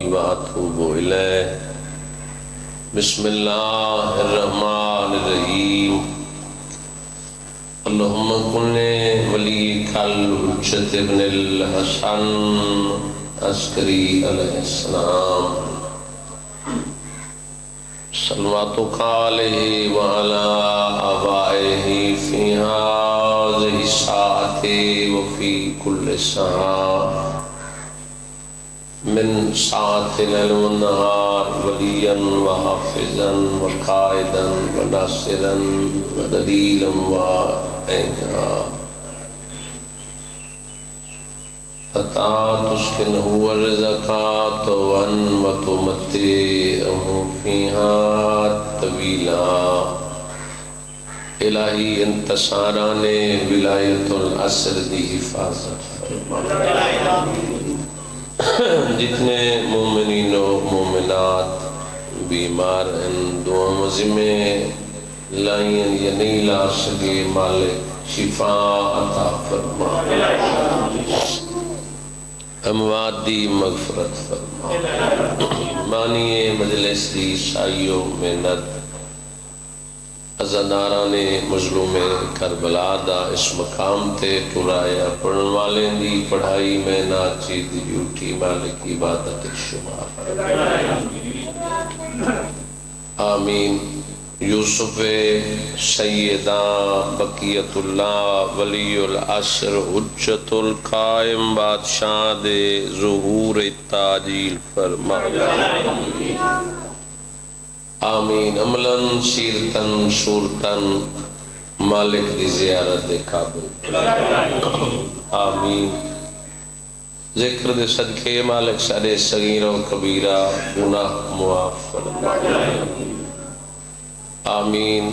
وأتوب إليه بسم الله الرحمن الرحيم اللهم كن وليك الحجة ابن الحسن عسكري عليه السلام صلواتك عليه وعلى آبائه في هذه الساعة وفي كل ساعة من ساعة الليل والنهار وليا وحافظا وقائدا وناصرا ودليلا وعينا حتى تسكنه الرزقات وتمتعه فيها طويلا الہی انتصاران ولایت العصر دی حفاظت جتنے مومنین و مومنات بیمار ہیں دعا مزمے لائیں یا نہیں لا سکے مالک شفا عطا فرما اموات دی مغفرت فرما مانی مجلس دی سائیو محنت ازاداران مظلوم کربلا دا اس مقام تے ٹرایا پڑھن والے دی پڑھائی میں ناچی دی ڈیوٹی مالک عبادت شمار آمین یوسف سیدہ بقیت اللہ ولی العصر حجت القائم بادشاہ دے ظہور تعجیل فرما آمین عملاً سیرتاً صورتاً مالک دی زیارت دے قابل آمین ذکر دے صدقے مالک سارے صغیر و کبیرہ گناہ معاف فرما آمین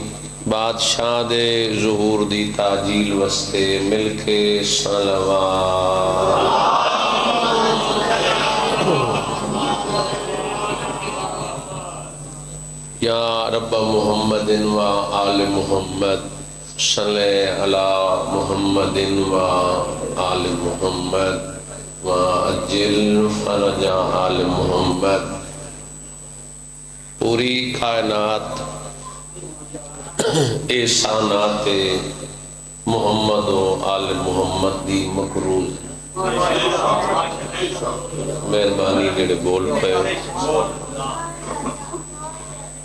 بادشاہ دے ظہور دی تعجیل وستے مل کے صلوات یا رب محمد و آل محمد صلی علی محمد و آل محمد و اجل فرج آل محمد پوری کائنات احسانات محمد و آل محمد دی مقروض مہربانی جڑے بول پہ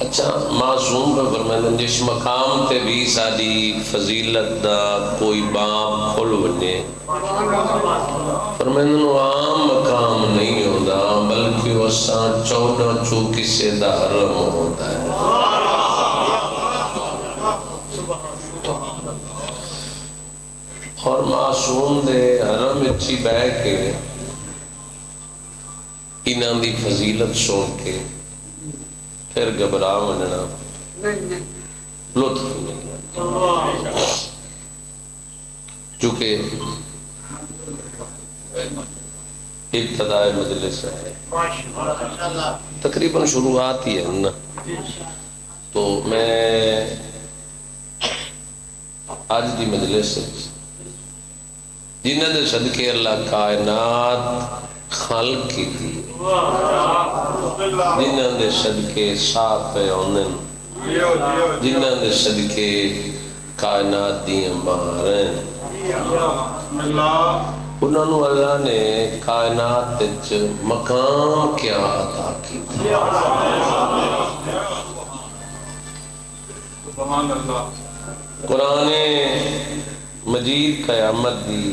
اچھا معصوم پہ فرمائیں جس مقام تے بھی ساری فضیلت دا کوئی باب کھل بنے فرمائیں عام مقام نہیں ہوتا بلکہ وہ سان 14 چوکی سے دا حرم ہوتا ہے اور معصوم دے حرم اچھی بہ کے انہاں دی فضیلت سن کے پھر گھبرا مننا لطف ملنا چونکہ ابتداء مجلس ہے تقریباً شروعات ہی ہے نا تو میں آج دی مجلس جنہ دے صدقے اللہ کائنات خلق کی تھی جنہ دے صدقے صاف ہے انہوں جنہ دے صدقے کائنات دیاں بہاریں انہوں نے اللہ نے کائنات تیچ مقام کیا عطا کی قرآن مجید قیامت دی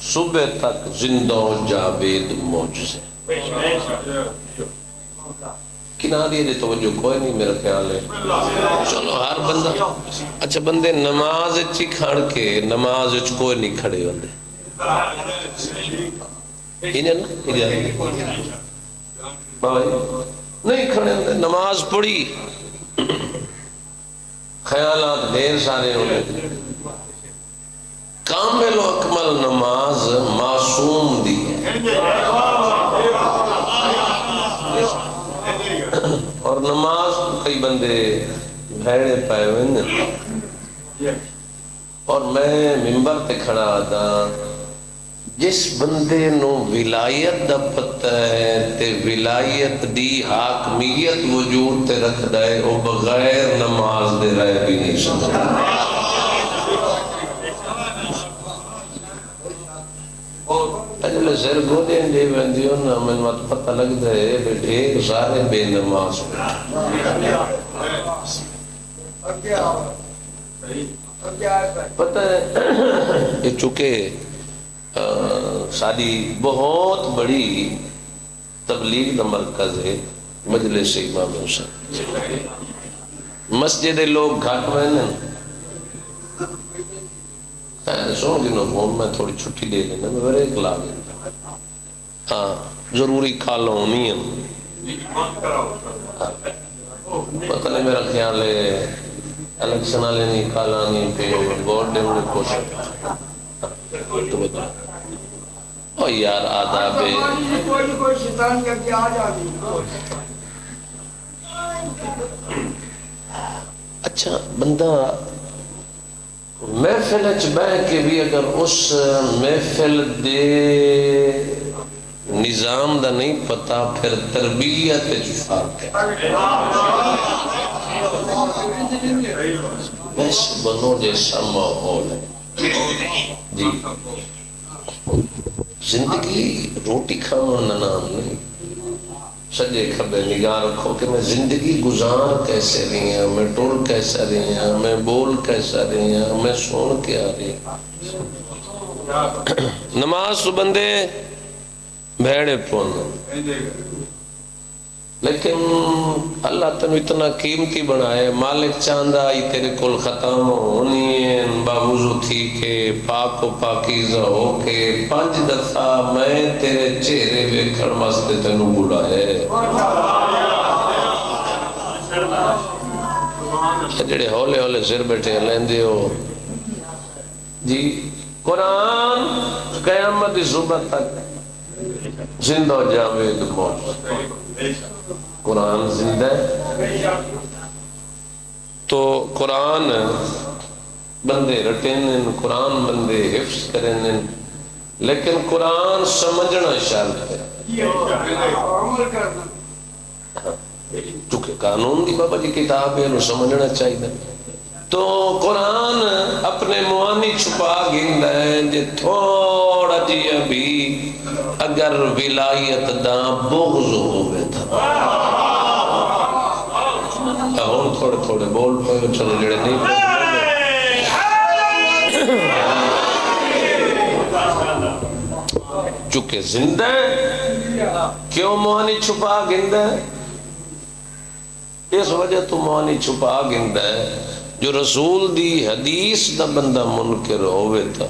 صبح تک زندہ و جاوید معجزے کناری ہے توجہ کوئی نہیں میرا خیال ہے چلو ہر بندہ اچھا بندے نماز اچھی کھڑ کے نماز اچھ کوئی نہیں کھڑے ہوندے انہیں نہیں کھڑے ہوندے نماز پڑھی خیالات دیر سارے ہونے کامل و اکمل نماز معصوم دی ہے اور نماز کئی بندے بھیڑے پائے ہوئے اور میں ممبر تے کھڑا تھا جس بندے نو ولایت دا پتہ ہے تے ولایت دی حاکمیت وجود تے رکھدا ہے او بغیر نماز دے رہ بھی نہیں سکتا. اجلے سر گودے دے ویندیو نا میں مت پتہ لگدا ہے بیٹے سارے بے نماز پتہ ہے یہ چونکہ ساری بہت بڑی تبلیغ کا مرکز ہے مجلس امام حسین. مسجد لوگ گھٹ ہوئے نا سو دنوں فون میں تھوڑی چھٹی دے لینا میں بریک لا لینا. ہاں ضروری کھالا ہونی ہے پتہ نہیں میرا خیال ہے الیکشن والے نہیں کھالا نہیں پہ ووٹ دے انہیں کوشش تو بتا او یار آداب ہے کوئی شیطان کر کے آ جاتی. اچھا بندہ محفل اچ بہ کے بھی اگر اس محفل دے نظام دا نہیں پتا پھر تربیت فرق ہے. بس بنو جیسا ماحول ہے جی. زندگی روٹی کھانا نام نہیں سجے کھبے نگاہ رکھو کہ میں زندگی گزار کیسے رہی ہوں میں ٹر کیسا رہی ہوں میں بول کیسا رہی ہوں میں سن کیا رہی ہوں. نماز بندے بھیڑے پون لیکن اللہ تنو اتنا قیمتی بنائے مالک چاندہ آئی تیرے کل ختم ہونی ہے باوضو تھی کہ پاک و پاکیزہ ہو کے 5 دفعہ میں تیرے چہرے ویکھن واسطے تینوں بلائے. جڑے ہولے ہولے سر بیٹھے لیندے ہو جی. قرآن قیامت صبح تک زندہ جاوید موت. قرآن زندہ ہے تو قرآن بندے رٹیں قرآن بندے حفظ کریں لیکن قرآن سمجھنا شرط ہے چونکہ قانون دی بابا جی کتاب ہے انہوں سمجھنا چاہیے. تو قرآن اپنے معانی چھپا گیندا ہے جے تھوڑا جی ابھی اگر ولایت دا بغض ہوئے تھا ہون تھوڑے تھوڑے بول پائے چلو جڑے نہیں چونکہ زندہ ہے کیوں معانی چھپا گیندا ہے اس وجہ تو معانی چھپا گیندا ہے جو رسول دی حدیث دا بندہ منکر ہوئے تھا.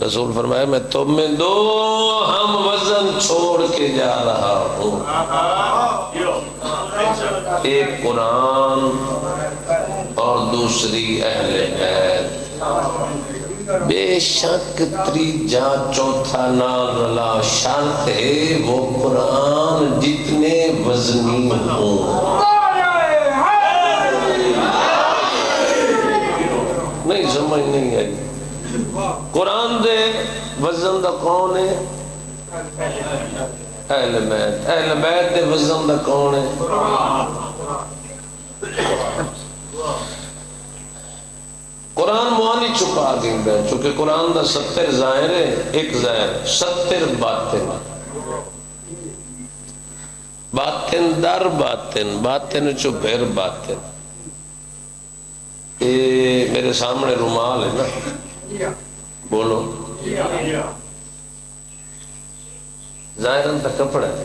رسول فرمایا میں تم میں 2 ہم وزن چھوڑ کے جا رہا ہوں ایک قرآن اور دوسری اہل بیت. بے شک تریجا چوتھا نہ رلا شرط ہے وہ قرآن جتنے وزنی ہوں. نہیں سمجھ نہیں آئی. قرآن دے وزن دا کون ہے اہل بیت. اہل بیت دے وزن دا کون ہے قرآن معانی چھپا گیندا ہے چونکہ قرآن دا 70 ظاہر ہے ایک ظاہر 70 باطن. باطن در باطن باطن چو بھر باطن. میرے سامنے رومال ہے نا بولو ظاہراً تا کپڑا ہے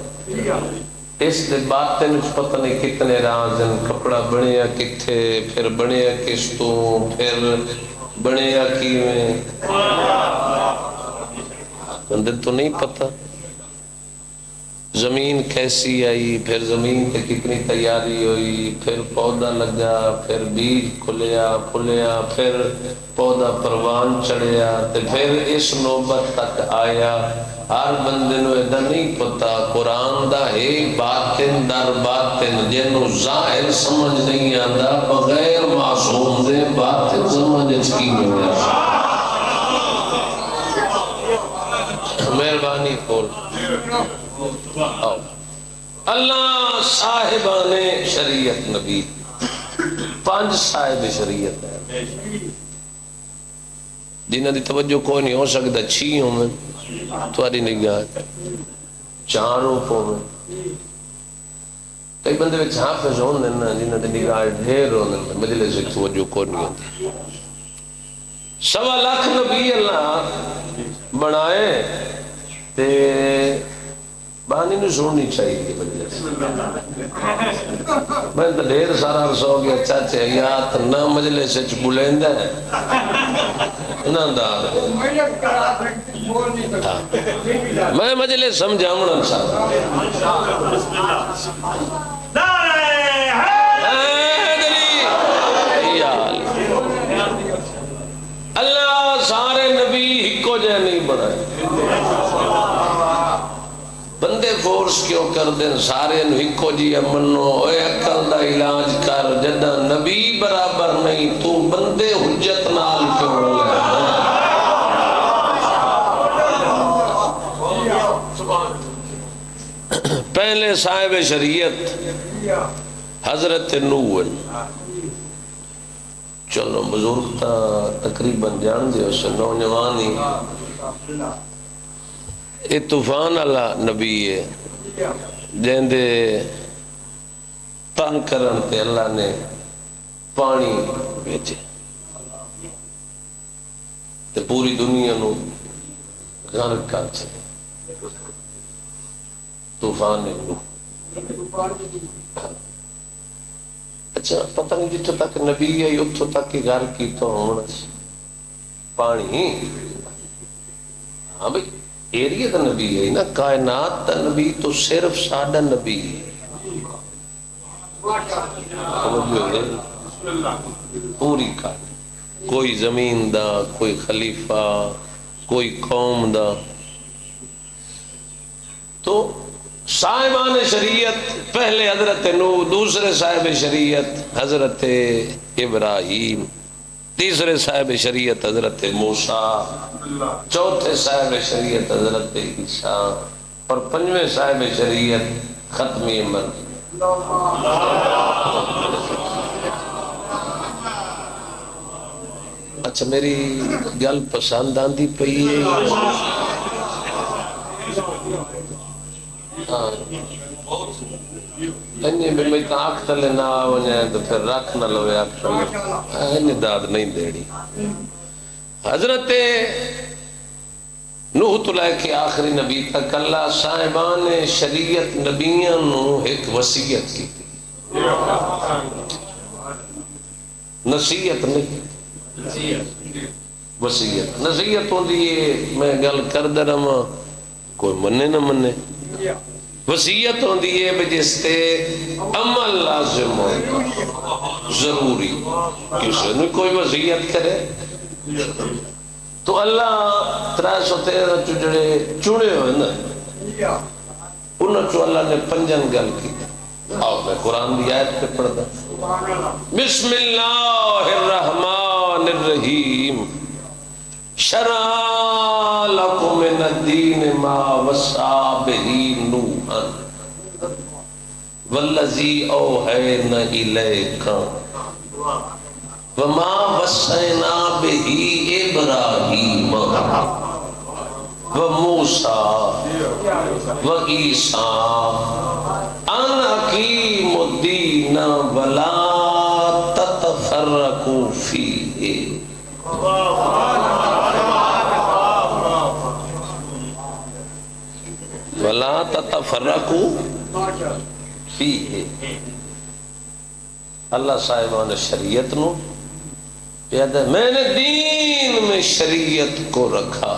اس دے باطن پتہ نہیں کتنے راز ہیں. کپڑا بنیا کتھے پھر بنیا کس تو پھر بنیا کیویں بندے تو نہیں پتہ. زمین کیسی آئی پھر زمین پہ کتنی تیاری ہوئی پھر پودا لگا پھر بیج کھلیا پھلیا پھر پودا پروان چڑھیا پھر اس نوبت تک آیا. ہر بندے نو ایدا نہیں پتا قرآن دا ہے باطن در باطن جنوں ظاہر سمجھ نہیں آندا بغیر معصوم دے باطن سمجھ کی نہیں آ زبانی کھول اللہ صاحبان شریعت نبی 5 صاحب شریعت ہے جنہاں دی توجہ کوئی نہیں ہو سکتا 6 ہوں میں تمہاری نگاہ 4 روپوں میں کئی بندے میں حافظ ہوندے نا جنہاں دی نگاہ ڈھیر ہوندے مجلس سے توجہ کوئی نہیں ہوتی 1.25 لاکھ نبی اللہ بنائے تے بانی نہیں سننی چاہیے مجلس میں تو ڈھیر سارا عرص ہو گیا چاچے حیات نہ مجلس سے بلندہ ہے نہ دار میں مجلس سمجھاؤں صاحب اللہ سارے نبی ہکو جے نہیں بنائے بندے فورس کیوں کر دیں سارے ہکو جی منو اے عقل دا علاج کر جدہ نبی برابر نہیں تو بندے حجت نال کیوں لے پہلے صاحب شریعت حضرت نوح چلو بزرگ تا تقریباً جان دے اس نوجوانی یہ طوفان والا نبی ہے جن دے تنگ کرن تے اللہ نے پانی بھیجے تے پوری دنیا نو غرق کر چلے طوفان نوح اچھا پتہ نہیں جتوں تک نبی ہے اتوں تک ہی گھر کی تو ہونا پانی ہاں بھائی ایریا کا نبی ہے نا کائنات کا نبی تو صرف ساڈا نبی پوری کا کوئی زمین دا کوئی خلیفہ کوئی قوم دا تو صاحبان شریعت پہلے حضرت نوح دوسرے صاحب شریعت حضرت ابراہیم تیسرے صاحب شریعت حضرت موسیٰ چوتھے صاحب شریعت حضرت عیسیٰ اور 5ویں صاحب شریعت ختمی عمر اچھا میری گل پسند آندی پئی ہے میں آنکھ تلے نہ آونے تو پھر رکھ نہ لوے آنکھ تلے داد نہیں دیڑی حضرت نوح تو لے کے آخری نبی تک اللہ صاحبان شریعت نبیاں نو ایک وصیت کی نصیحت نہیں وصیت نصیحت ہوندی ہے میں گل کر دے رہا کوئی منے نہ منے وصیت ہوندی ہے جس تے عمل لازم ہو ضروری کسی نے کوئی وصیت کرے تو اللہ 313 جڑے چنے ہوئے نا انہوں چو اللہ نے 5 گل کی آؤ میں قرآن دی آیت پہ پڑھ دا بسم اللہ الرحمن الرحیم شرع لکم من الدین ما وصا بہی نوحا والذی اوحینا الیک وما وصینا بہی ابراہیم وموسیٰ وعیسیٰ ان اقیموا الدین ولا تتفرقوا فیہ ولا تتفرقوا فیہ اللہ صاحبان شریعت نو پیدا میں نے دین میں شریعت کو رکھا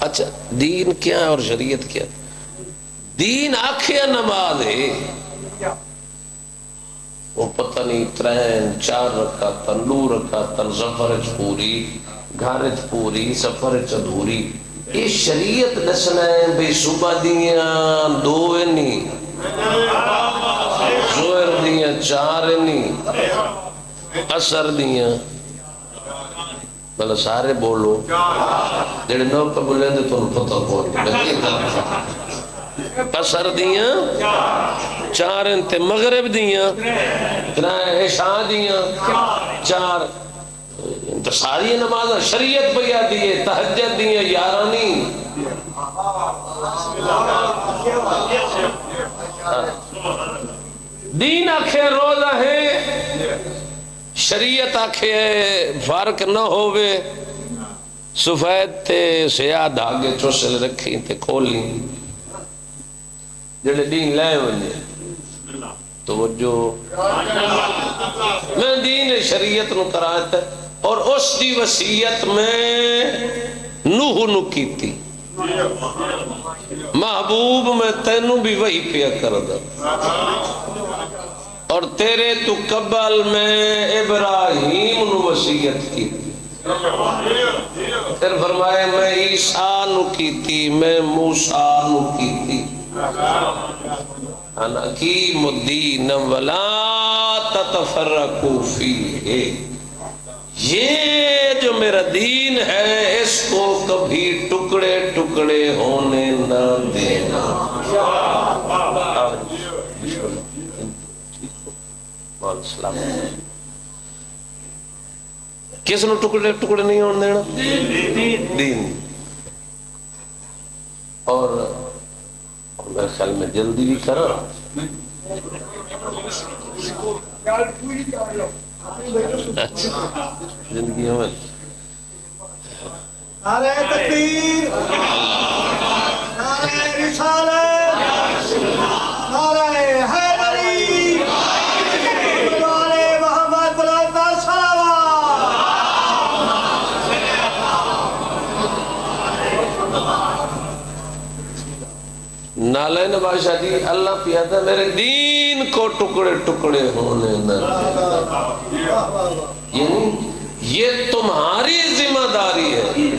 اچھا دین کیا ہے اور شریعت کیا ہے دین آنکھیں نماز ہے وہ پتہ نہیں 3-4 رکعتاں 2 رکعتاں سفر پوری گھر پوری سفر ادھوری یہ شریعت دسنا ہے بھئی صبح دیاں 2 نہیں ظہر دیاں 4 نہیں عصر دیاں مطلب سارے بولو جڑے نو قبولیں دے تو پتہ کون پسر دیاں چار انتے مغرب دیاں عشاء دیاں چار تو ساری نماز شریعت پہ دیئے تہجد دیئے یارانی دین آکھے روزہ ہے شریعت آکھے فرق نہ ہوئے سفید تے سیاہ دھاگے چوسل رکھی تے کھولی جڑے دین لائے ہوئے توجہ میں دین شریعت نو کراتا اور اس دی وصیت میں نوح نو کی تھی محبوب میں تینوں بھی وہی پیا کر دا اور تیرے تو قبل میں ابراہیم نو وصیت کی تھی پھر فرمائے میں عیسیٰ نو کی تھی میں موسیٰ نو کی تھی انا اقیم الدین ولا تتفرقوا فیہ یہ جو میرا دین ہے اس کو کبھی ٹکڑے ٹکڑے ہونے نہ دینا کس نو ٹکڑے ٹکڑے نہیں ہونے دینا دین اور میرے خیال میں جلدی بھی کرا زندگی میں نعرہ تکبیر نعرہ رسالت نعرہ حیدری نعرہ محمد بلند نالین بادشاہ جی اللہ پیادا میرے دین کو ٹکڑے ٹکڑے ہونے نہ یعنی یہ تمہاری ذمہ داری ہے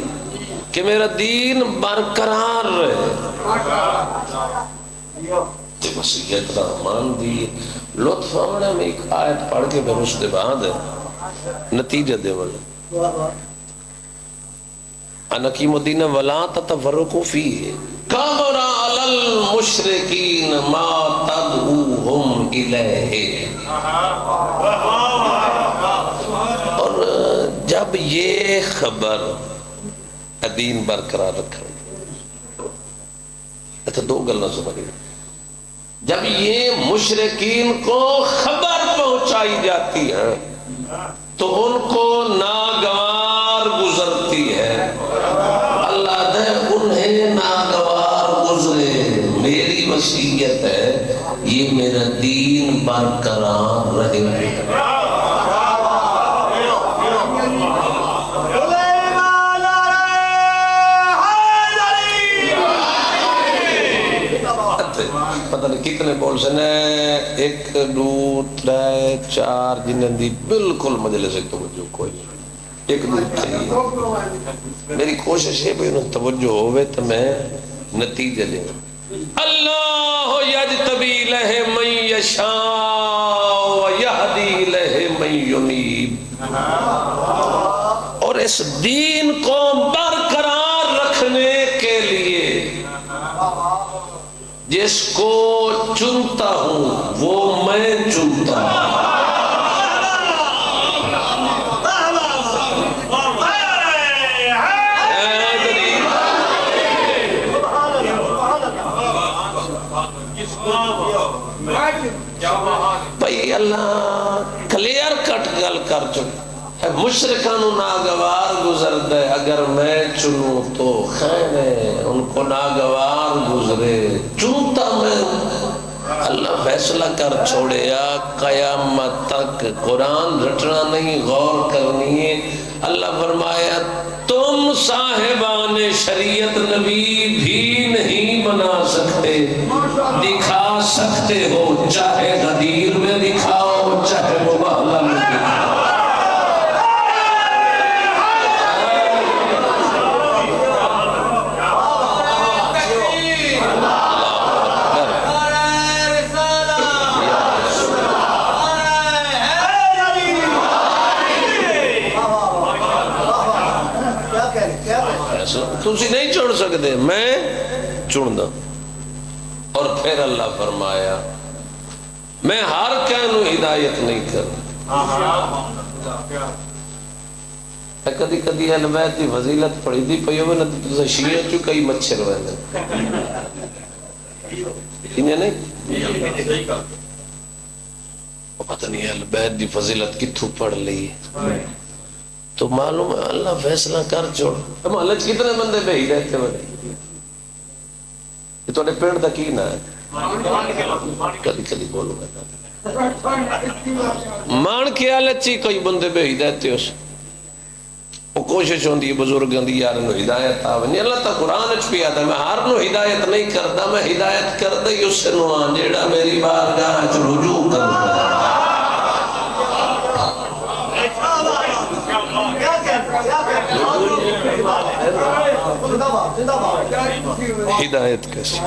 کہ میرا دین برقرار رہے وصیت رحمان دی لطف آمنا میں ایک آیت پڑھ کے پھر اس کے بعد نتیجہ دے والے انقیم الدین ولا تتفرقوا فیہ کبر علی المشرکین ما تدعوہم الیہ اور جب یہ خبر دین برقرار رکھا اچھا دو گلنا سمجھے جب یہ مشرکین کو خبر پہنچائی جاتی ہے تو ان کو ناگوار گزرتی ہے اللہ دے انہیں ناگوار گزرے میری وصیت ہے یہ میرا دین برقرار رہے پتہ نہیں کتنے بول سنے ایک دو ترے چار جنہیں دی بالکل مجلس سے توجہ کوئی ایک دو تھی میری کوشش ہے بھئی انہیں توجہ ہوئے تو میں نتیجہ لیں اللہ یجتبی لہ من یشاء و یہدی لہ من ینیب اور اس دین کو برقرار رکھنے کے لیے جس کو چنتا ہوں وہ میں چنتا ہوں بھئی اللہ کلیئر کٹ گل کر چکا مشرکان ناگوار گزر دے اگر میں چنوں تو خیر ہے ان کو ناگوار گزرے چنتا میں اللہ فیصلہ کر چھوڑیا قیامت تک قرآن رٹنا نہیں غور کرنی ہے اللہ فرمایا تم صاحبان شریعت نبی بھی نہیں بنا سکتے دکھا سکتے ہو چاہے غدیر میں دکھاؤ چاہے مباہلہ میں دکھاؤ چن سکتے میں چندا. اور پھر اللہ فرمایا میں ہر کہنو ہدایت نہیں کرتا. کدی کدی اہل بیت کی فضیلت پڑھی دی پئی ہوے نہ شیعہ چ کئی مچھر ویندے انہیں نہیں پتہ نہیں اہل بیت دی فضیلت کتھوں پڑھ لی تو معلوم ہے اللہ فیصلہ کر چھوڑ. محلے چ کتنے بندے بہی رہتے بڑے یہ تھوڑے پنڈ دا کی نا ہے کدی کدی بولو مان کے حالت چی کئی بندے بہی رہتے اس وہ کوشش ہوندی ہے بزرگاں دی یار نو ہدایت آوے. اللہ تعالی قرآن وچ بھی آتا ہے میں ہر نو ہدایت نہیں کردا میں ہدایت کردا ہی اس نو ہاں جیڑا میری بارگاہ وچ رجوع کردا. ہدایت کیسے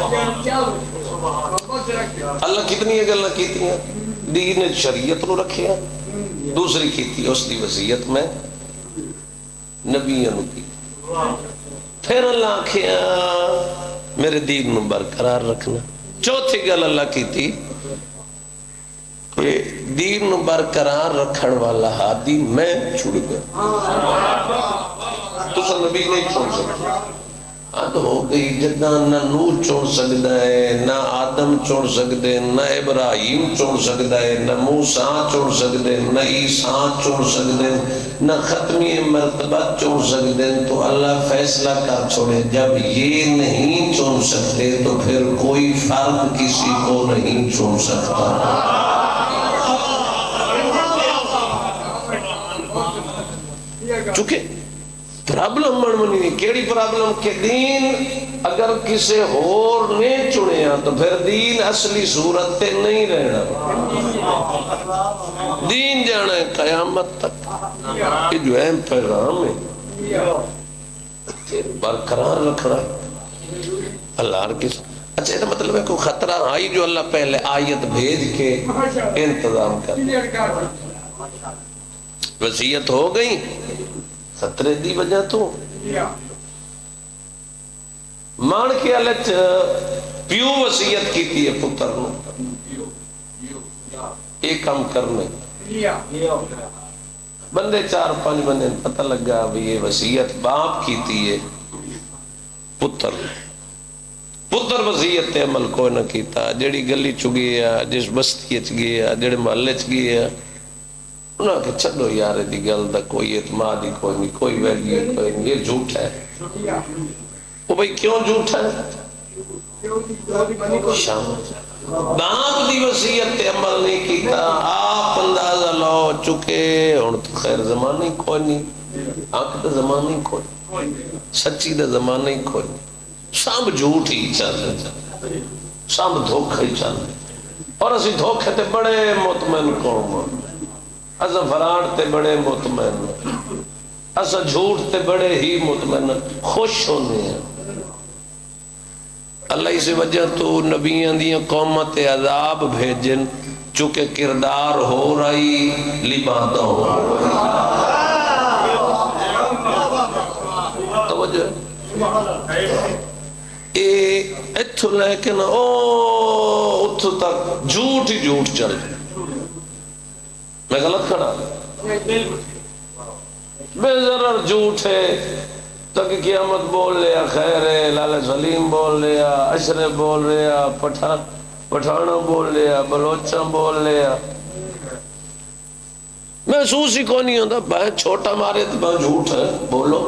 اللہ کتنی گلاں کیتیاں دین شریعت نو رکھیا دوسری کیتی اس دی وصیت میں نبیوں کی پھر اللہ آکھیا میرے دین نو برقرار رکھنا. چوتھی گل اللہ کی تھی کہ دین نو برقرار رکھن والا ہادی میں چھڑ گیا تو سن نبی نہیں چھوڑ سکتا. اد ہو گئی جدہ نہ نوح چھوڑ سکتا ہے نہ آدم چھوڑ سکتے نہ ابراہیم چھوڑ سکتا ہے نہ موسیٰ چھوڑ سکتے نہ عیسیٰ چھوڑ سکتے نہ ختمی مرتبہ چھوڑ سکتے. تو اللہ فیصلہ کر چھوڑے جب یہ نہیں چھوڑ سکتے تو پھر کوئی فرق کسی کو نہیں چھوڑ سکتا. چونکہ پرابلم منمنی نہیں کیڑی پرابلم کہ دین اگر کسے اور نے چنیا تو پھر دین اصلی صورت تے نہیں رہنا. دین جانا ہے قیامت تک. یہ جو اہم پیغام ہے برقرار رکھنا اللہ ہر کس. اچھا یہ مطلب ہے کوئی خطرہ آئی جو اللہ پہلے آیت بھیج کے انتظام کر وصیت ہو گئی خطرے دی وجہ تو مان کے حالت پیو وصیت کی تھی پتر نو ایک کام کرنے بندے 4-5 بندے پتہ لگا بھی یہ وصیت باپ کی تھی ہے پتر وصیت تے عمل کوئی نہ کیتا. جڑی گلی چ گیا جس بستی چ گیا جڑے محلے چ گیا انہاں کہ چھڈو یار دی گل دا کوئی اعتماد ہی کوئی نہیں کوئی ویلیو کوئی نہیں یہ جھوٹ ہے. وہ بھئی کیوں جھوٹ ہے شام باپ دی وصیت تے عمل نہیں کیتا آپ اندازہ لو چکے ہن تو خیر زمانہ ہی کوئی نہیں آنکھ دا زمانہ ہی کوئی سچی دا زمانہ ہی کوئی نہیں. سب جھوٹ ہی چل رہے سب دھوکہ ہی چل رہے اور اسی دھوکے تے بڑے مطمئن قوم اسا فراڈ تے بڑے مطمئن اسا جھوٹ تے بڑے ہی مطمئن خوش ہونے ہیں. اللہ اس وجہ تو نبیان دیاں قومت عذاب بھیجن چونکہ کردار ہو رہی لبادہ ہو توجہ اتھو لیکن اتھو تک جھوٹ ہی جھوٹ چل جائے. میں غلط کھڑا بے ضرر جھوٹ ہے تک قیامت بول لیا خیر ہے لال سلیم بول لیا اشرف بول لیا پٹھانا بول لیا بلوچاں بول لیا محسوس ہی کون نہیں ہوتا بھائی چھوٹا مارے تو بہت جھوٹ ہے بولو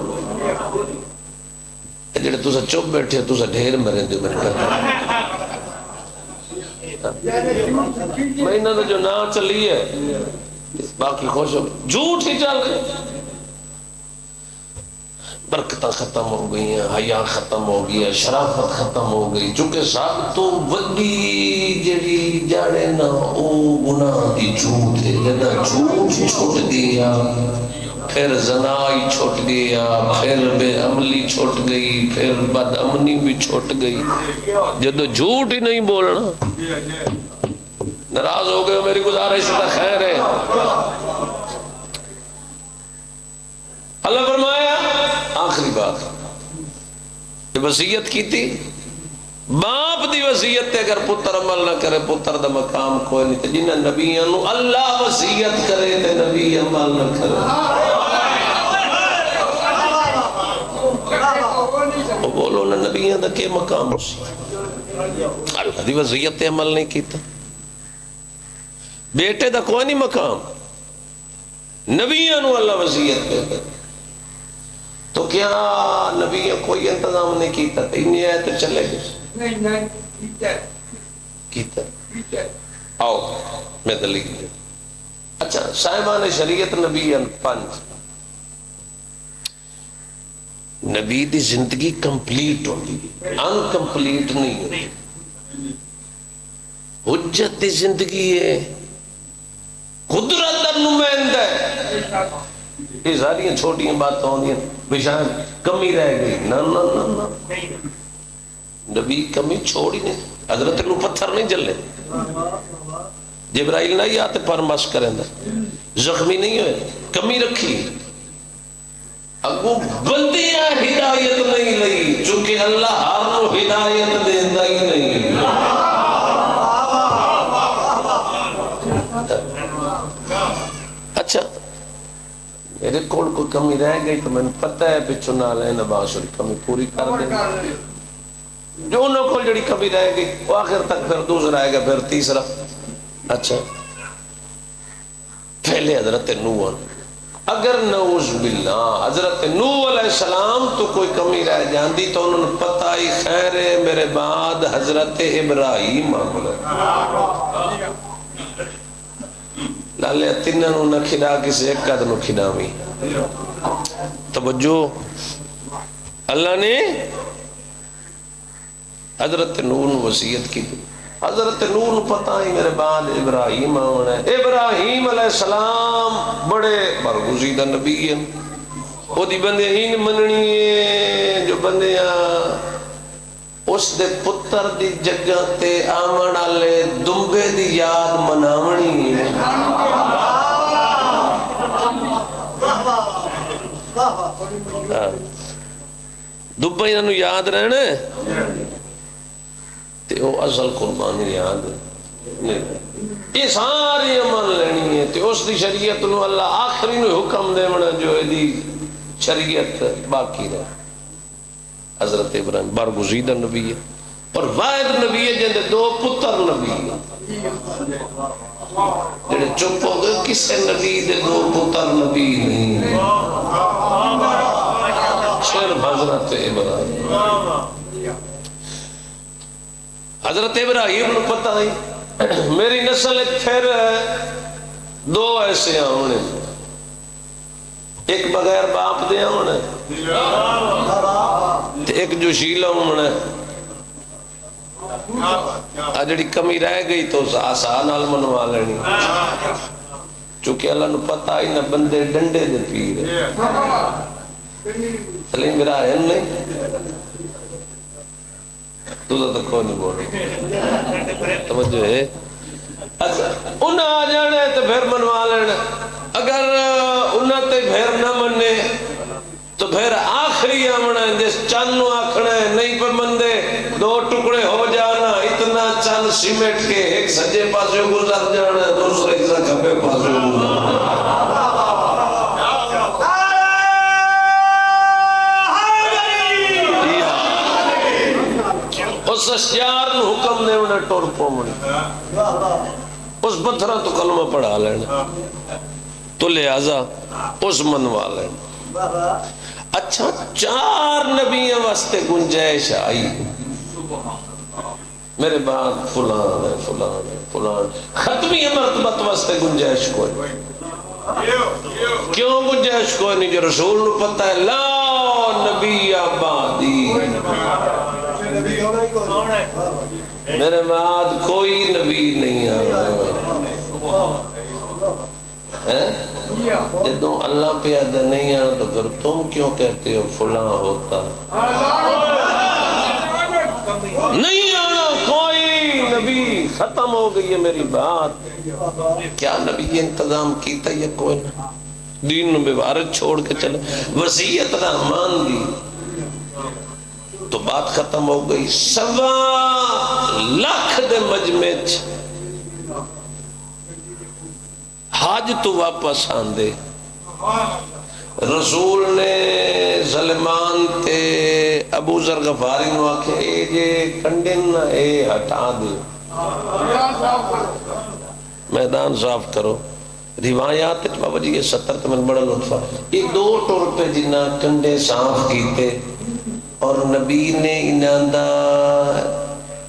جڑے تسا چپ بیٹھے تسا ڈھیر مرے دے میرے مہینہ تو جو نہ چلی ہے باقی خوش ہو جھوٹ ہی چل رہے برکتیں ختم ہو گئی ہیں حیا ختم ہو گیا شرافت ختم ہو گئی چونکہ سب تو وڈی جڑی جاڑے نا او گناہ دی جھوٹ ہے جدا جھوٹ چھوٹ گیا پھر زنائی چھوٹ گیا پھر بے عملی چھوٹ گئی پھر بد امنی بھی چھوٹ گئی جدو جھوٹ ہی نہیں بولنا ناراض ہو گئے میری گزارش تا خیر ہے. اللہ فرمایا آخری بات وصیت کی تھی باپ دی وصیت تے اگر پتر عمل نہ کرے پتر دا مقام کوئی نہیں تے جنہاں نبیاں نو اللہ وصیت کرے تے نبی عمل نہ کرے وہ بولو نا نبیاں دا کے مقام سی اللہ دی وصیت تے عمل نہیں کیتا بیٹے دا کوئی نہیں مقام نبیاں نو اللہ وصیت کرے تو کیا نبیوں کوئی انتظام نہیں کیتا انہیں آئے تو چلے گئے نہیں کیتا آؤ میں دلیل دے اچھا صاحبان شریعت نبی پنج نبی دی زندگی کمپلیٹ ہوگی انکمپلیٹ نہیں ہوگی حجت دی زندگی ہے قدرت در نمائندہ ہے یہ ساری چھوٹی باتیں ہوتی ہیں بشاید کمی رہ گئی نا نا نا نا نبی کمی چھوڑی نہیں حضرت نو پتھر نہیں جلے جبرائیل نہیں آتے پر مس کریں زخمی نہیں ہوئے کمی رکھی اگو بندیاں ہدایت نہیں لئی چونکہ اللہ ہر نو ہدایت دیندہ ہی نہیں اچھا میرے کوڑ کو کمی رہ گئی تو میں نے پتہ ہے پچھو نہ لیں نباس اور کمی پوری کر دیں جو انہوں کو جڑی کمی رہ گئی وہ آخر تک پھر دوسرا آئے گا پھر تیسرا اچھا پہلے حضرت نوح اگر نعوذ باللہ حضرت نوح علیہ السلام تو کوئی کمی رہ جاندی تو انہوں نے پتہ ہی خیر ہے میرے بعد حضرت ابراہیم آمد لالے تینوں نہ کھڑا کسی ایک قدر نو کھڑاوی توجہ اللہ نے حضرت نوح نے وصیت کی حضرت نوح نے پتہ ہی میرے بعد ابراہیم آنا ہے ابراہیم علیہ السلام بڑے برگزیدہ نبی ہیں وہ دی بندے ہی نہیں مننی ہے جو بندے اس دے پتر دی جگہ تے آمن آلے دمبے دی یاد مناونی ہے دمبے انہوں یاد رہنا ہے تے وہ اصل قربانی یاد نہیں یہ ساری عمل لینی ہے تے اس دی شریعت نو اللہ آخری نو حکم دے منا جو دی شریعت باقی رہے حضرت ابراہیم برگزیدہ نبی ہے اور واحد نبی ہے جن دے دو پتر نبی ہے جنہیں چپ ہو گئے کسے نبی دے دو پتر نبی نہیں صرف حضرت ابراہیم حضرت ابراہیم نے پتہ نہیں میری نسل پھر دو ایسے آمنے ایک بغیر باپ دے آمنے ایک جو شیلہ آمنے جڑی کمی رہ گئی تو آسان آل منوا لینی چونکہ اللہ نے پتہ ہی نہ بندے ڈنڈے دے پیر سلیم میرا ہے نہیں تو کوئی نہیں بول توجہ ہے انہاں آ جانے تو پھر منوا لینا اگر انہاں تے پھر نہ منے تو پھر آخری آمنا جس چانو آکھنا ہے نہیں پہ مندے دو ٹکڑے ہو جانا اتنا چان سیمیٹ کے ایک سجے پاسے گزر جانا دوسرے ایسا کھپے پاسے گزر اس اشیار نے حکم نے انہیں ٹور پومنی اس پتھرہ تو کلمہ پڑھا لینا تو لہذا اس منوا لینا اچھا چار نبیوں واسطے گنجائش آئی میرے بعد فلان ہے فلان ہے فلان ختمی مرتبت واسطے گنجائش کوئی کیوں گنجائش کوئی نہیں جو رسول نے پتہ ہے لا نبی آبادی میرے بعد کوئی نبی نہیں آیا جدو اللہ پہ عدد نہیں آنا تو پھر تم کیوں کہتے ہو فلاں ہوتا نہیں آنا کوئی نبی ختم ہو گئی ہے میری بات کیا نبی یہ انتظام کیتا یا کوئی نہ دین میں بارت چھوڑ کے چلے وصیت رحمان دی تو بات ختم ہو گئی. 1.25 لاکھ دے مجمع حج تو واپس آندے رسول نے سلمان تے ابو ذر غفاری نو آکھے اے جے کنڈن اے ہٹا دے میدان صاف کرو. روایات بابا جی یہ 70 تو من بڑا لطفہ یہ 2 ٹور پہ جنہ کنڈے صاف کیتے اور نبی نے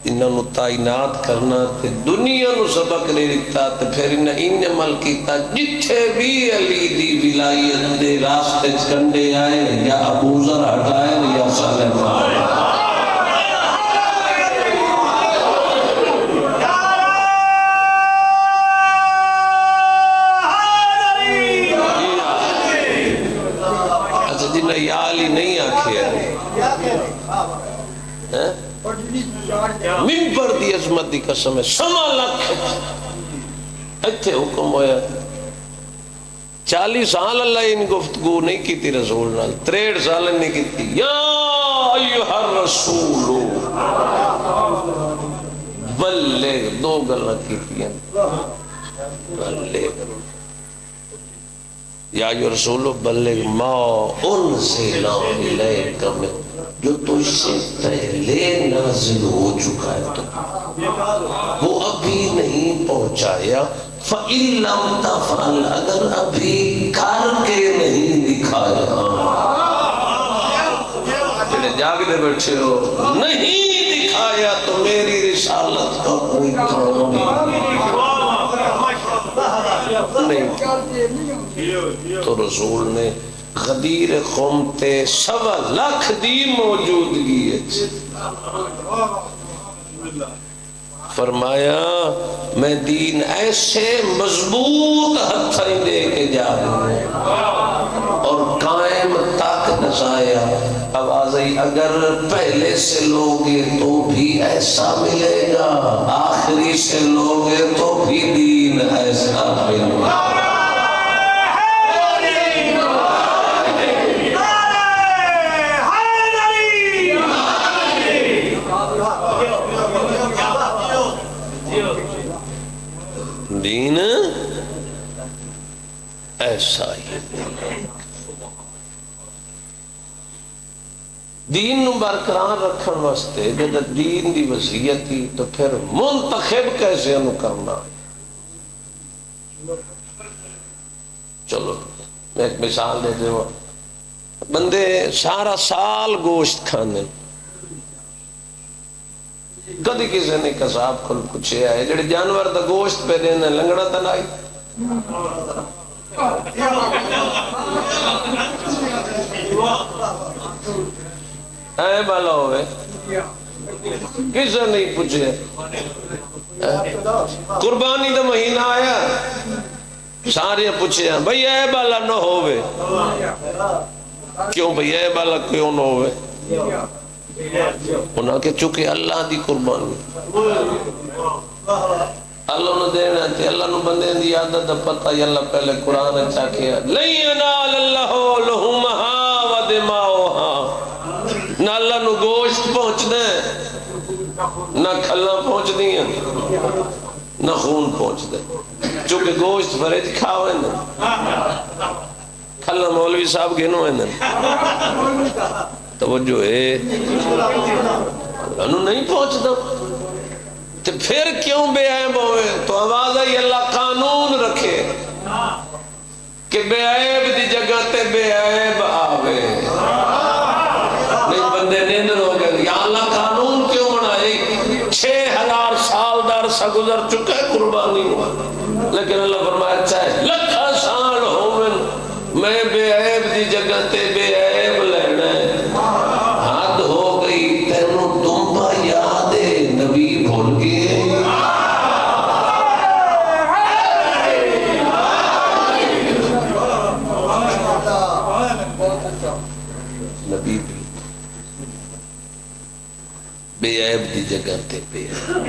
انہوں تعینات کرنا تے دنیا نو سبق لے دیتا تے پھر انہیں عمل کیتا جتھے بھی علی دی ولایت دے راستے کنڈے آئے یا ابو ذر ہٹائے یا سلمان. اچھا جنہیں یا علی نہیں آکھے ممبر دی عظمت دی قسم ہے 1.25 لاکھ ایتھے حکم ہویا 40 سال اللہ ان گفتگو نہیں کی تھی رسول نال 63 سال نہیں کی تھی. یا ایھا الرسول بلغ 2 گلاں کیتیاں بلغ یا ایھا الرسول بلغ ما انزل الیک من جو تجھ سے پہلے نازل ہو چکا ہے تو وہ ابھی نہیں پہنچایا. فَإِن لَمْ تَفْعَلْ اگر ابھی کر کے نہیں دکھایا جنہیں جاگتے بیٹھے ہو نہیں دکھایا تو میری رسالت کا کوئی کام نہیں. تو رسول نے غدیر قوم تے 1.25 لاکھ دی موجودگی ہے فرمایا میں دین ایسے مضبوط ہتھیں دے کے جا رہا ہوں اور قائم تک نسایا. آواز آئی اگر پہلے سے لوگے تو بھی ایسا ملے گا آخری سے لوگے تو بھی دین ایسا ملے گا. دین ایسا ہی دین نو برقرار رکھن واسطے جب دین دی وصیت تھی تو پھر منتخب کیسے انو کرنا. چلو میں ایک مثال دے دوں بندے سارا سال گوشت کھانے کدی کسی نے کساب کو پوچھے آئے جڑے جانور دا گوشت پہ دینا لنگڑا تا نائی اے بالا ہوئے کسی نہیں پوچھے. قربانی دا مہینہ آیا سارے پوچھے بھئی اے بالا نہ ہوئے کیوں بھئی اے بالا کیوں نہ ہوئے انہاں کہ چونکہ اللہ دی قربانی اللہ نے دینا تھی اللہ نے بندے دی عادت پتہ ہی اللہ پہلے قرآن اچھا کیا لَن يَنَالَ اللَّهُ لُحُومَهَا وَدِمَاؤُهَا نہ اللہ نے گوشت پہنچ دیں نہ کھلا پہنچ دیں نہ خون پہنچ دیں چونکہ گوشت فرج کھاوے نا کھلا مولوی صاحب گھنو ہے نا توجہ ہے انہوں نہیں پہنچتا تو پھر کیوں بے عیب ہوئے تو آواز ہے اللہ قانون رکھے کہ بے عیب دی جگہ تے بے عیب آوے نہیں بندے نیندر ہو گئے یا اللہ قانون کیوں بنائے 6000 سال دا عرصہ گزر چکا ہے قربانی ہوا لیکن اللہ فرمایا چاہے لکھا سال ہوئے میں بے عیب دی جگہ تے بے عیب لینا ہے حد ہو گئی تینوں تمبا یاد ہے نبی بھول گئے نبی بھی بے عیب دی جگہ تے بے عیب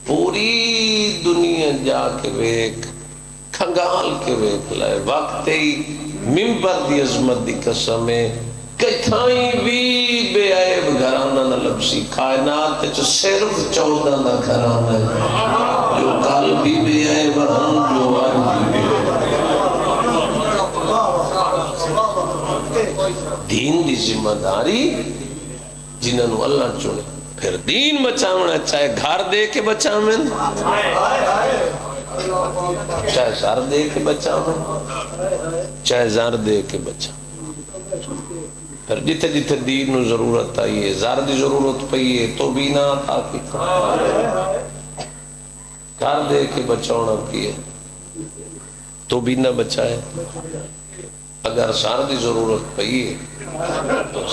پوری دنیا جا کے ویک کھنگال کے ویک لائے وقت ہی ممبر دی عظمت دی قسم ہے کتھائیں بھی بے عیب گھرانہ نہ لبسی کائنات چ صرف 14 دا گھرانہ ہے جو کل بھی بے عیب ہم جو آج بھی بے عیب دین دی ذمہ داری جنہوں اللہ چنے پھر دین بچاونا چاہے گھر دے کے بچاویں چاہے زر دے کے بچاویں چاہے زر دے کے بچاویں پھر جتے جتے دین نو ضرورت آئیے زر دی ضرورت پئیے تو بھی نہ تاکہ گھر دے کے بچاونا کیے تو بھی نہ بچائے اگر زر دی ضرورت پئیے تو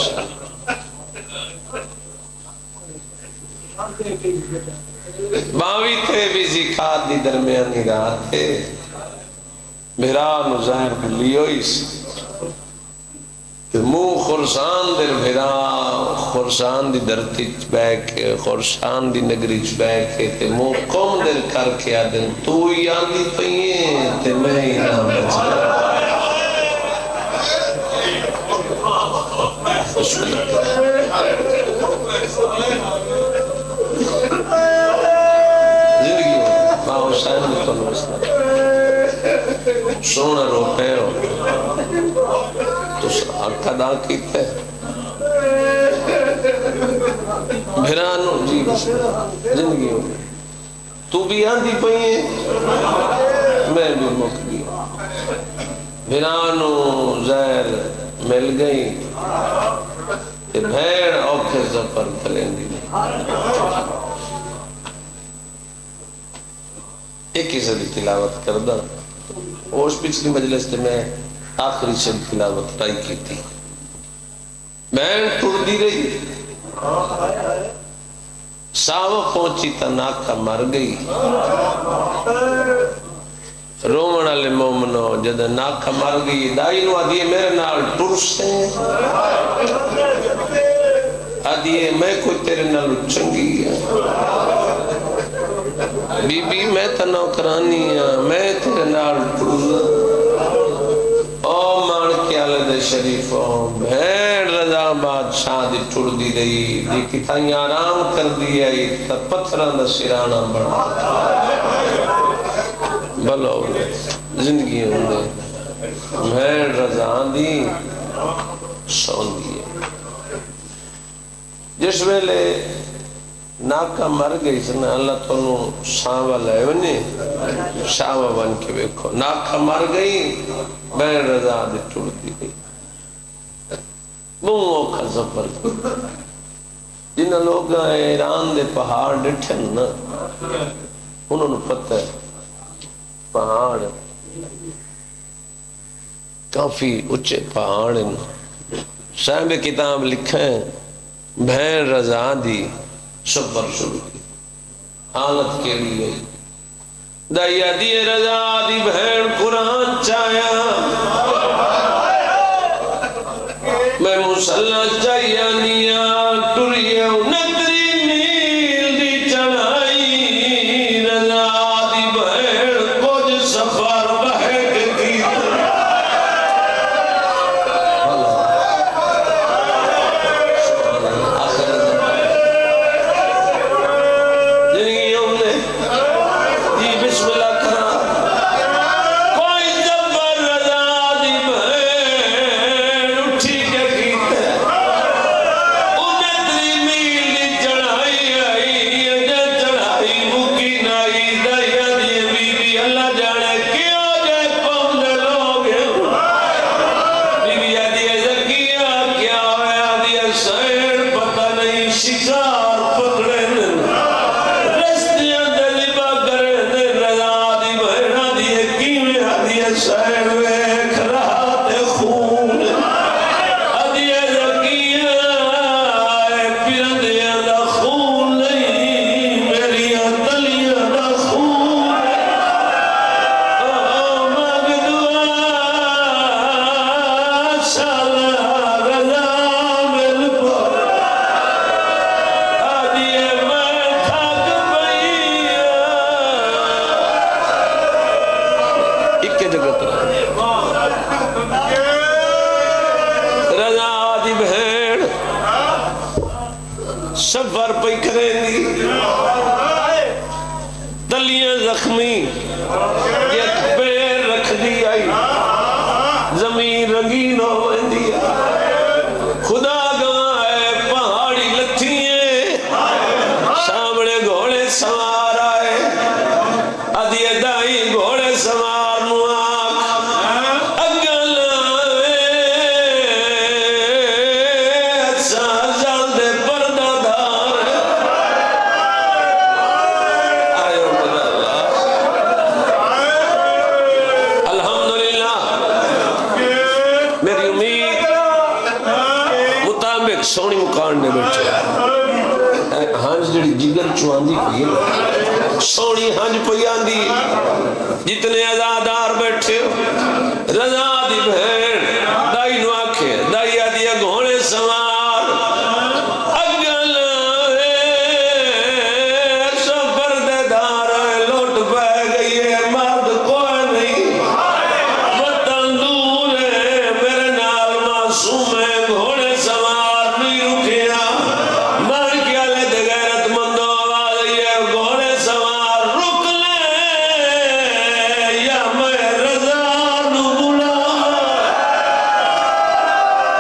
باوی تھے بھی زکات دی درمیانی رات تھے بھران ظاہر لیوئیس مو خورسان در بھرا خورسان دی درتی بیک خورسان دی نگری بیک تے مو قوم در کر کے آدن تو یادی پئیے تے میں ہی نہ بچا سونا روپے ہو تو آنکھا دا کیتے بھرانو جی زندگی ہو تو بھی آندھی پئیے میں بھی مک گئی بھرانو زہر مل گئی بھیڑ اوکھے زفر کلیں دی ایک ہی صدی تلاوت کردہ اوش پچھلی مجلس تے میں آخری سے تلاوت ٹائی کی تھی بین ٹوڑ دی رہی ساوہ پہنچی تا ناکہ مر گئی رومن علی مومنو جدہ ناکہ مر گئی دائی نو آدھیے میرے نال ٹور سے آدھیے میں کوئی تیرے نال چنگی ہے بی بی میں تنو کرانی ہاں میں تیرے نال ٹور او مان کے آلد شریفوں بھین رضا بادشاہ دی ٹور دی رہی دی کتائیں آرام کر دی آئی تا پتھران دا سرانا بڑھا بلو زندگی ہوندے بھین رضا دی سون دی جس ویلے ناکہ مر گئی سنے اللہ تونو شاوہ لائے ونی شاوہ بن کے بیکھو ناکہ مر گئی بین رضا دی ٹوڑ دی گئی بہوں کا زفر جنہ لوگ ایران دے پہاڑ ڈٹھن نا انہوں نے پتہ ہے پہاڑ کافی اچھے پہاڑ صاحب کتاب لکھیں بین رضا دی سفر شروع کی حالت کے لیے دائیا دی رضا دی بہن قرآن چایا میں مسلح چاہیا نیا ٹوریے نتری نیل دی چڑھائی رضا دی بہن کچھ سفر بہت کی سفر پہ کریں دی تلیاں زخمی ایک پیر رکھ دی آئی زمین رنگین ہو دی خدا گوائے پہاڑی لتھیے سامنے گھوڑے سوار آئے ادھی ادائی گھوڑے سوار نواک اگل سازال دے پردہ دار آئے اللہ الحمدللہ میری امید مطابق سونی مکان نے بیٹھے ہنج جڑی جگر چواندی پئی سونی ہنج پئی آندی جتنے عزادار بیٹھے ہو رضا دی بہن دائی نو آکھے دائی آدھی گھوڑے سوار اگل سفر دے دار لوٹ پہ گئی ہے مرد کوئی نہیں وطن دور ہے میرے نال معصوم ہے گھوڑے سوار نہیں رکھیا مر کیا لے دے غیرت مندو آواز ہے گھوڑے سوار رک لے یا میں رضا نو بلا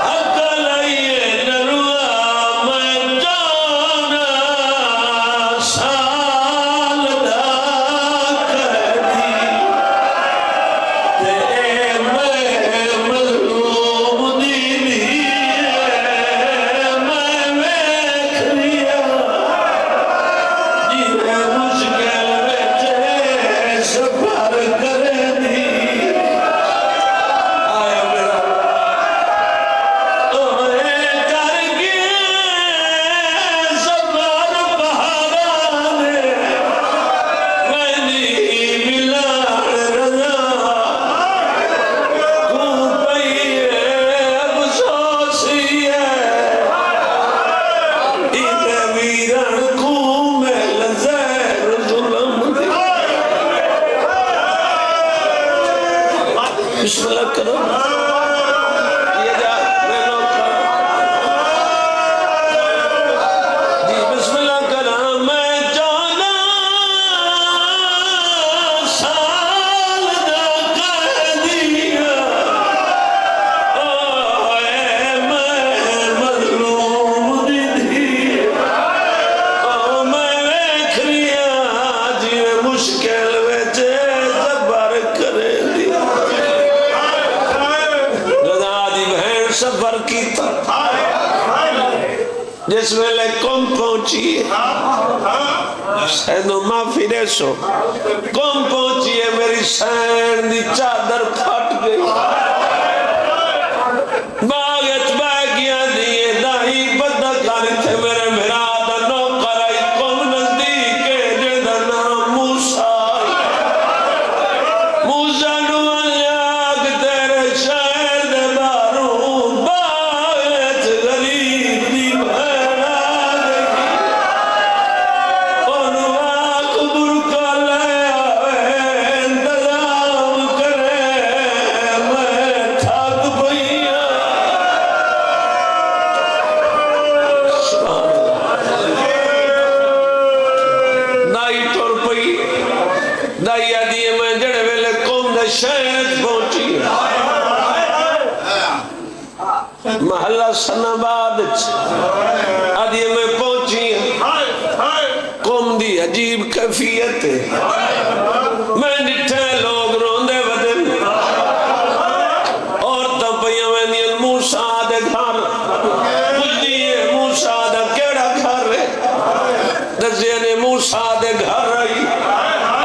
اکل آئیے نروا میں جانا سال دا کر دی تے میں مظلوم دی میں ویکھ لیا جنہیں مشکل وچ سفر کرے دی آیا میرا اوے کر کے سفر پہاڑاں نے میں نہیں ملان رضا کو پئی افسوسی ہے ادھر ویرن کو میں لزیر ظلم دی بسم اللہ کرو یہ جا میں نوکر جی بسم اللہ کرا میں جانا سال دا کر دیا اوے میں مظلوم دی او میں ویکھ لیا جی مشکل وچ صبر کرے دی رضا دی بہن سفر کیتا جس ویلے قوم پہنچی سیدو معافی دے سو قوم پہنچی ہے میری سین دی چادر پھٹ گئی باغت باغیاں دیئے دائی بدہ کاری تھے میرے مراد نوکر آئی قوم نزدیک ہے جدہ نام موسیٰ موسیٰ نو آگ تیرے شہر دے باروں باغت غریب دی بہن آگئی انو آگ برکا لے آوے انتظام کرے میں تھاک پئیاں سبحان اللہ دائی ٹور پئی دائی آدھی میں جڑے ویلے قوم دے شہر پہنچی محلہ سناباد آدھی میں پہنچی قوم دی عجیب کیفیت ہے میں نٹھے لوگ روندے بدن اور تپیاں میں نیل موسیٰ دے گھر پجلی ہے موسیٰ دا کیڑا گھر ہے دزیہ نے موسیٰ دے گھر رہی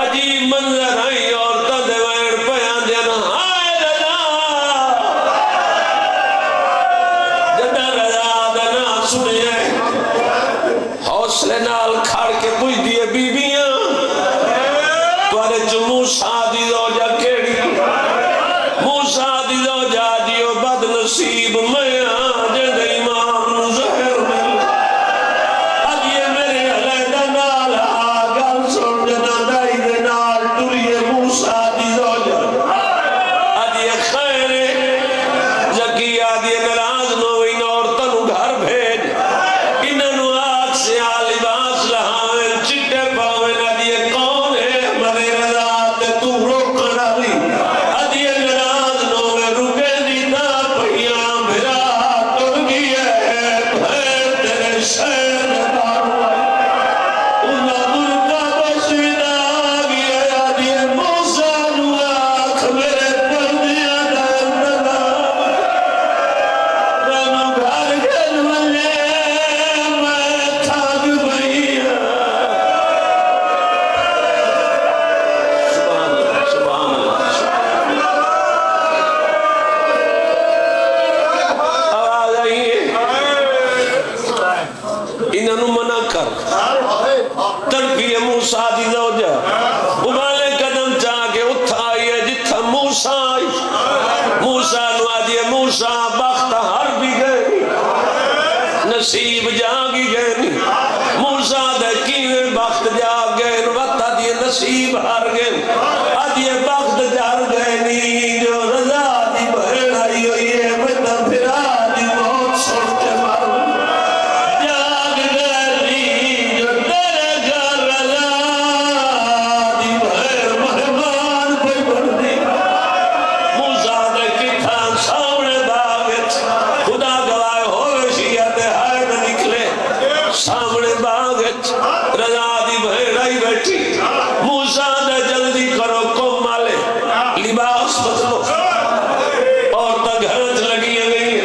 عجیب منظر آئی اور تدے وین پیان دینا آئے رضا جدہ رضا دنا سنیے حوصلے نال کھاڑ کے پوچھ دیئے بی بیاں توارے جو موسیٰ نہ کر تڑپی موسیٰ دی زوجہ ابالے قدم چاہ کے اتھا آئی ہے جتھا موسیٰ آئی موسیٰ نو آدھی ہے موسیٰ بخت ہر بھی گئے نصیب جاگی گئے موسیٰ دے کیویں بخت جاگ گئے وقت آدھی ہے نصیب ہر گئے آدھی ہے بخت جار گئے نہیں جو رضا دی بہن آئی ہوئی ہے بتا پھر آدھی بہت سوچتے مارو جاگ گئے جو تیرے گھر رضا دی بہن مہمان کوئی بڑھ دی موسیٰ دے کتھاں سامنے باغت خدا گواہ ہوئے شیعت ہائے نہ نکلے سامنے باغت رضا دی بہن آئی بیٹھی موسیٰ دے جلدی کرو قوم والے لباس بدلو عورتیں گھرت لگی گئی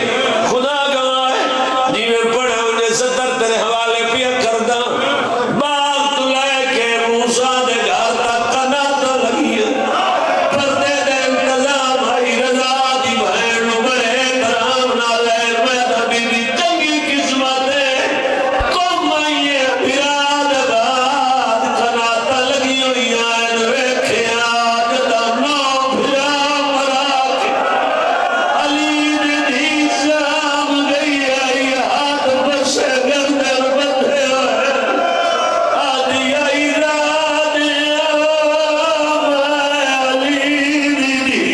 خدا گواہ جیویں پڑھے انہیں ستر تیرے حوالے پیا کردہ باغ تو لے کے موسیٰ دے گھر تک قنات لگی پردے دے انتظام آئی رضا دی بہن بڑے کرام نہ لے میں بی بی چنگی قسمت ہے قوم آئیے بیراد بعد قنات لگی ہوئی آئین ویکھے آج دانو بھرا مرا کے علی دی شام گئی آئی ہاتھ بسے گردر بندھے ہوئے آدھی آئی رات علی دی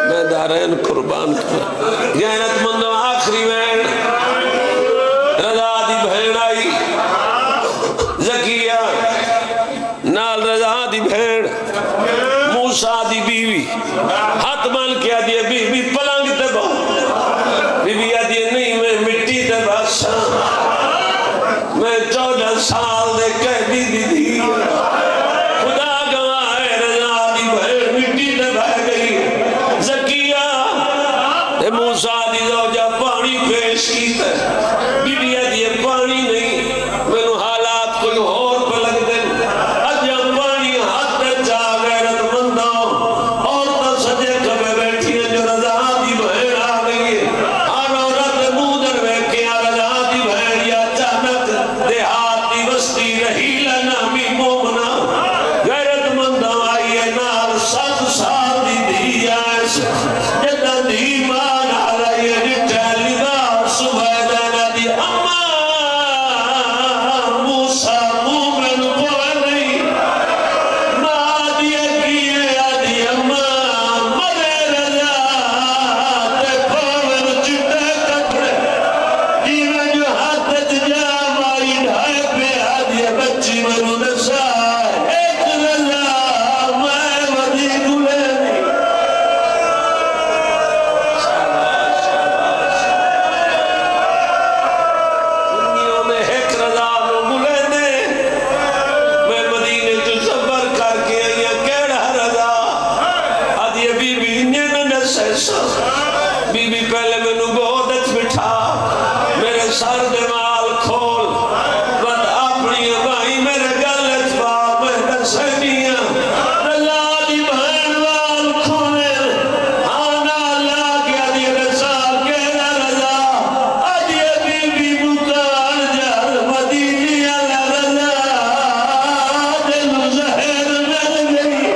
میں دارین قربان غیرت مندوں آخری وین رضا دی بہن آئی زکیہ نال رضا دی بہن موسیٰ دی بیوی ہاتھ بن کے آدھی بی بی پلنگ تے بہت بی بی آدھی نہیں میں مٹی تے باساں میں 14 سال دے قیدی دی دی خدا گواہ ہے رضا دی بہن مٹی تے بہ گئی زکیہ تے موسیٰ دی زوجہ پانی پیش کی تے بی بی آدھی پانی نہیں مینوں حالات کوئی اور پہ لگ دے اجا پانی ہاتھ جا غیرت مندوں عورتیں سجے کبے بیٹھی ہیں جو رضا دی بہن آ گئی ہے ہر عورت منہ در ویکھے رضا دی بہن یا اچانک دیہات دی بستی رہی نامی مومنا غیرت مندوں آئی ہے نال 7 سال دی دھی آئیس جدہ دھی مان آ رہی ہے جٹھا لباس سبیدہ دی اماں موسیٰ مومن کوئی نہیں نادیہ کیے آدھی اماں مرے رضا تے پھوڑ چٹے کپڑے جیویں جو ہاتھ جا ماری ڈھائے پہ آدھی بچی منو نسا ایک رضا میں ودی دلے نہیں دنیا میں ایک رضا نو ملے دے میں مدینے جو سفر کر کے آیا کیڑا رضا آدھی بی بی نین نسیسا بی بی پہلے میں نو گودت بٹھا میرے سر دے مال کھول بد اپنی بھائی میرے گلت پا میں نسینیاں رضا دی بہن وال کھولے آنا لا کے آدھی رضا کیڑا رضا آدھی بی بی مکار جال مدینی علی رضا دل زہر مل گئی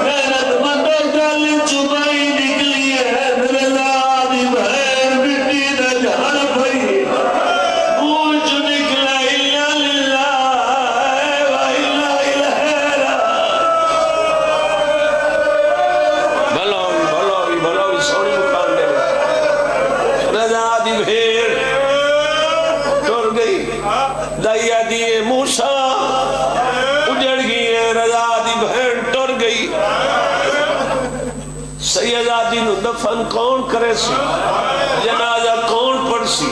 غیرت مندوں گل چبائی نکلی ہے رضا دی بہن مٹی دے جھڑ پئی پوچھ نکلا الا للہ و الا الہ بھلو سونی مکان دے رضا دی بہن ٹر گئی دائیا دیے موسیٰ اجڑ گئی ہے رضا دی بہن ٹر گئی سیدہ دی نو دفن کون کرے سی جنازہ کون پڑھ سی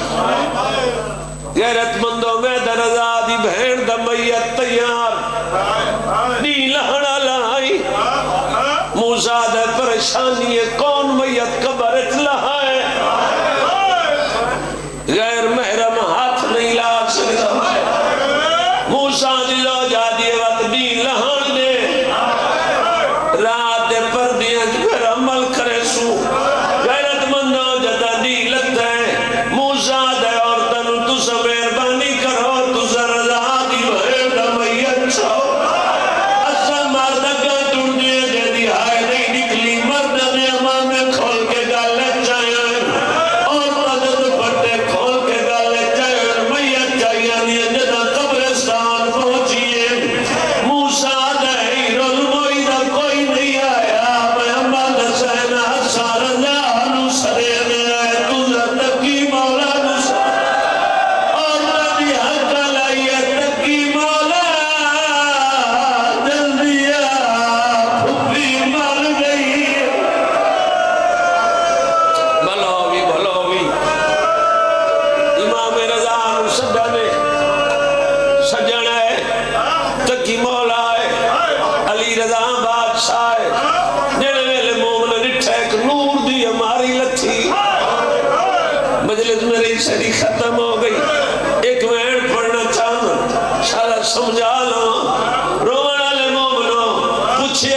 غیرت مندوں میں در رضا دی بہن دا میت تیار نی لہنا لائی موسیٰ دے پریشانی ہے کون میت قبر اطلاع ہے غیر محرم ہاتھ نہیں لا سکتا موسیٰ دی زوجہ دی وقت نی لہن دے رضا بادشاہ ہے جڑے ویلے مومن نٹھا ایک نور دی ہماری لتھی مجلس میری سری ختم ہو گئی ایک وین پڑھنا چاہنا سارا سمجھا لو رومن والے مومنوں پوچھے